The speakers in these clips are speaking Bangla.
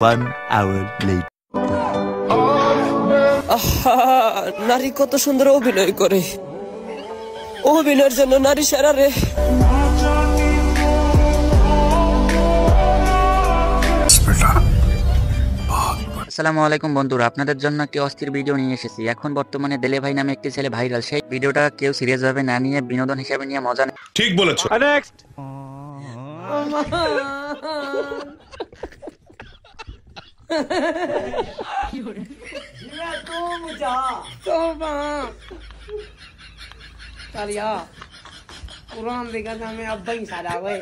1 hour later. নারী কত সুন্দর অভিনয় করে, অভিনয়ের জন্য নারী সেরা রে। আসসালামু আলাইকুম বন্ধুরা, আপনাদের জন্য একটি অস্থির ভিডিও নিয়ে এসেছি। এখন বর্তমানে দেলে ভাই নামে একটি ছেলে ভাইরাল। সেই ভিডিওটা কেউ সিরিয়াস ভাবে না নিয়ে বিনোদন হিসেবে নিয়ে মজা নেয়। ঠিক বলেছো। নেক্সট। कुरान देखा था मैं अब ही सारा हुए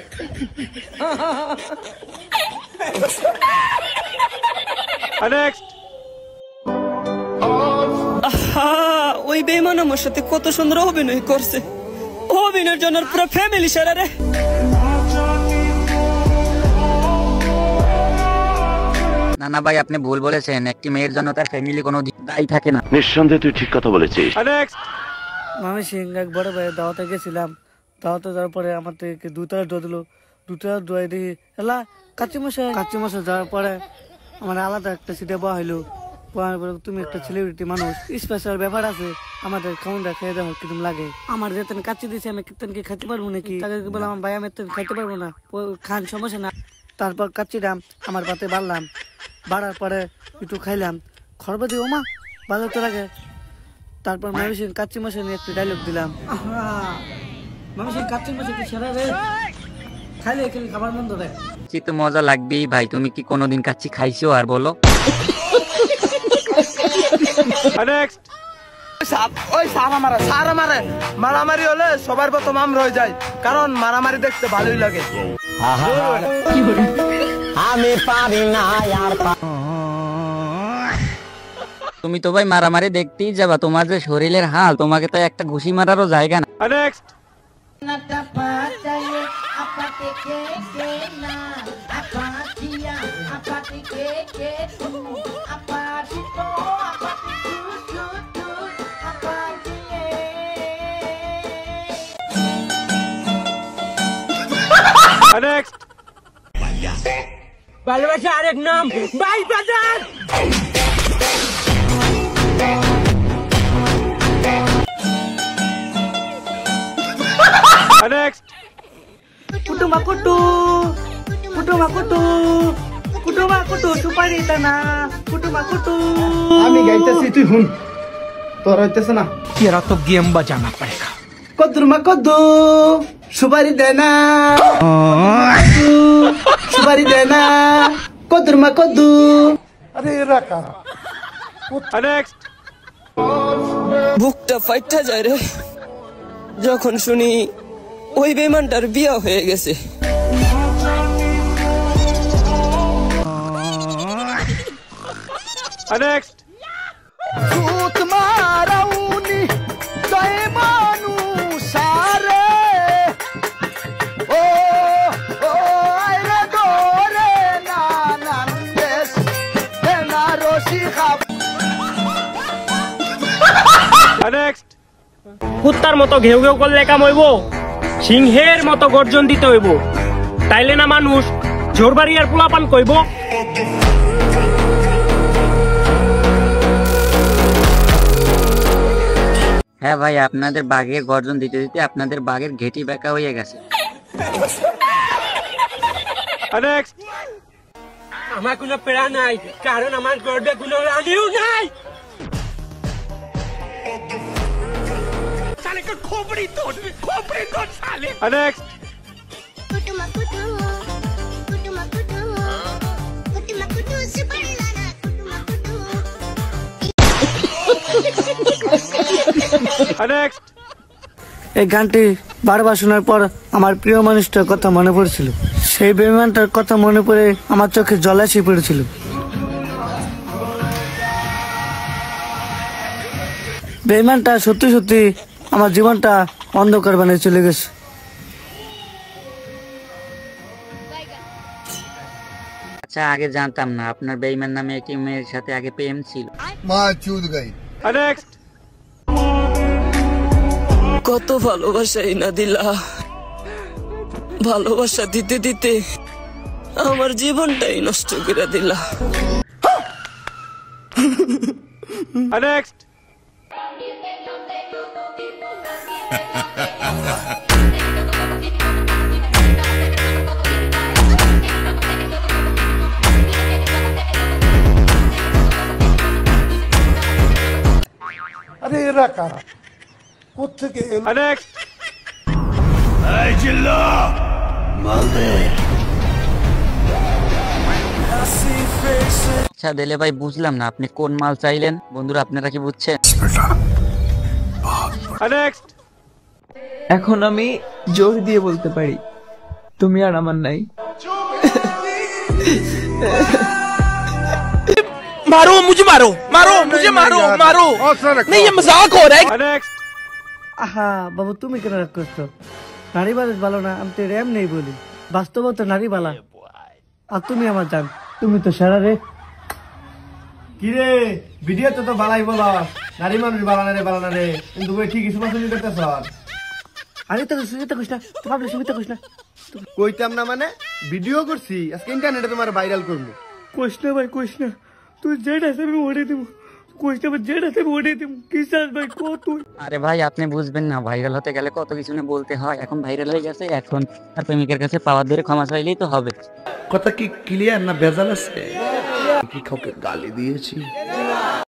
নেক্সট। ওই বেঈমান আমার সাথে কত সুন্দর অভিনয় করছে, অভিনয়ের জন্য পুরো ফ্যামিলি সেরা রে। না না ভাই, আপনি ভুল বলেছেন। একটি মেয়ের জন্য তার ফ্যামিলি কোনো দায়ী থাকে না। নিঃসন্দেহে তুই ঠিক কথা বলেছিস। নেক্সট। আমি সিং এক বড় ভাই দাওয়াতে গেছিলাম। দাওয়াতে যাওয়ার পরে আমার থেকে দুটা দোয়া দিল, দুটা দোয়াই দিয়ে এলা কাচ্চি মশা যাওয়ার পরে আমার আলাদা একটা সিটে বয়া হইলো। বয়ার পরে তুমি একটা সেলিব্রিটি মানুষ, স্পেশাল ব্যাপার আছে, আমাদের খাউনটা খেয়ে দেওয়া কিরকম লাগে। আমার যেতেন কাচ্চি দিয়েছে, আমি কীর্তন কি খাইতে পারবো নাকি? তাকে বললাম আমার ভাই আমি খাইতে পারবো না, খান সমস্যা না। তারপর কাচ্চিটা আমার পাতে বাড়লাম, বাড়ার পরে একটু খাইলাম, খরবা দিয়ে ওমা ভালো তো লাগে। তারপর মামিসিং কাচ্চি মশা নিয়ে একটু ডায়লগ দিলাম, মামিসিং কাচ্চি মশা কি সেরা রে, খাইলে এখানে খাবার মন্দ রে। তো মজা লাগবেই ভাই। তুমি কি কোনোদিন কাচ্চি খাইছো আর বলো? নেক্সট। মারামারি হলে সবার প্রথম আমরা হয়ে যায়, কারণ মারামারি দেখতে ভালোই লাগে। আমি পারি না আর তুমি তো ভাই মারামারি দেখতেই যাবা, তোমার যে শরীরের হাল, তোমাকে তো একটা ঘুষি মারারও জায়গা না। নেক্সট। নেক্সট। ভালোবাসা আরেক নাম ভাই বাজার। নেক্সট। কুটুমা কুটু কুটুমা কুটু কুটুমা কুটু সুপারি দানা কুটুমা কুটু। আমি গাইতেছি তুই হুন, তোর হইতেছে না। तेरा तो गेम बजाना पड़ेगा। কদ্দুরমা কদ্দু সুপারি দেনা, সুপারি দেনা, কদ্দুরমা কদ্দু। নেক্সট। বুকটা ফাইটা যায় রে যখন শুনি ওই বেঈমানটার বিয়া হয়ে গেছে। নেক্সট। ভূত মারাউনি জয় মানুষারে, ও ও আইরে গোরে না নান্দেশ দেনা রশি খাব। নেক্সট। কুত্তার মতো ঘেউ ঘেউ করলে কাম হইব, সিংহের মতো গর্জন দিতে হইব, তাইলে না মানুষ জোরবাড়ি আর পোলাপান কইব। হ্যাঁ ভাই, আপনাদের বাঘের গর্জন দিতে দিতে আপনাদের বাঘের ঘেটি বেঁকা হয়ে গেছে। নেক্সট। আমার কোনো পেড়া নাই, কারণ আমার গর্বে কোনো রানিও নাই। নেক্সট। নেক্সট। এই গানটি বারবার শোনার পর আমার প্রিয় মানুষটার কথা মনে পড়েছিল। সেই বেঈমানটার কথা মনে পড়ে আমার চোখে জল এসে পড়েছিল। বেঈমানটা সত্যি সত্যি আমার জীবনটা অন্ধকার বানিয়ে চলে গেছে। আচ্ছা, আগে জানতাম না আপনার বেঈমান নামে একটি মেয়ের সাথে আগে প্রেম ছিল। নেক্সট। কত ভালোবাসাই না দিলা, ভালোবাসা দিতে দিতে আমার জীবনটাই নষ্ট করে দিলা। Next. আরে এরা কারা কোত্থেকে এলো? Next. আচ্ছা দেলে ভাই বুঝলাম না আপনি কোন মাল চাইলেন, বন্ধুরা আপনারা কি বুঝছেন? Next. এখন আমি জোর দিয়ে বলতে পারি তুমি আর আমার নাই। मारो मुझे, मारो मारो मुझे, मारो मारो, नहीं ये मजाक हो रहा है। Next. আহা বাবু, তুমি কেন রাগ করছো? নারী বালাস ভালো না, আমি তো র্যাম নেই বলি, বাস্তব তো নারী বালা। আর তুমি আমার জান, তুমি তো সারা রে। কিরে ভিডিও তো বালাই বলা, নারী মানুষ বালানা রে, কিন্তু ওই ঠিক কিছু পছন্দ করতেছ। আরে তো সুবিধা করিস না, তো ভাবলে সুবিধা করিস না। কইতাম না মানে ভিডিও করছি, আজকে ইন্টারনেটে তোমার ভাইরাল করবো। কইস না ভাই, কইস না, তুই যেটা আছে আমি ওটাই দেবো। কইস না ভাই, যেটা আছে আমি ওটাই দেবো। কি চাস ভাই, কো তুই? আরে ভাই আপনি বুঝবেন না, ভাইরাল হতে গেলে কত কিছু না বলতে হয়। এখন ভাইরাল হয়ে গেছে, এখন আর প্রেমিকের কাছে পাওয়ার ধরে ক্ষমা চাইলেই তো হবে। কথা কি ক্লিয়ার না ভেজাল আছে? কি কাউকে গালি দিয়েছি?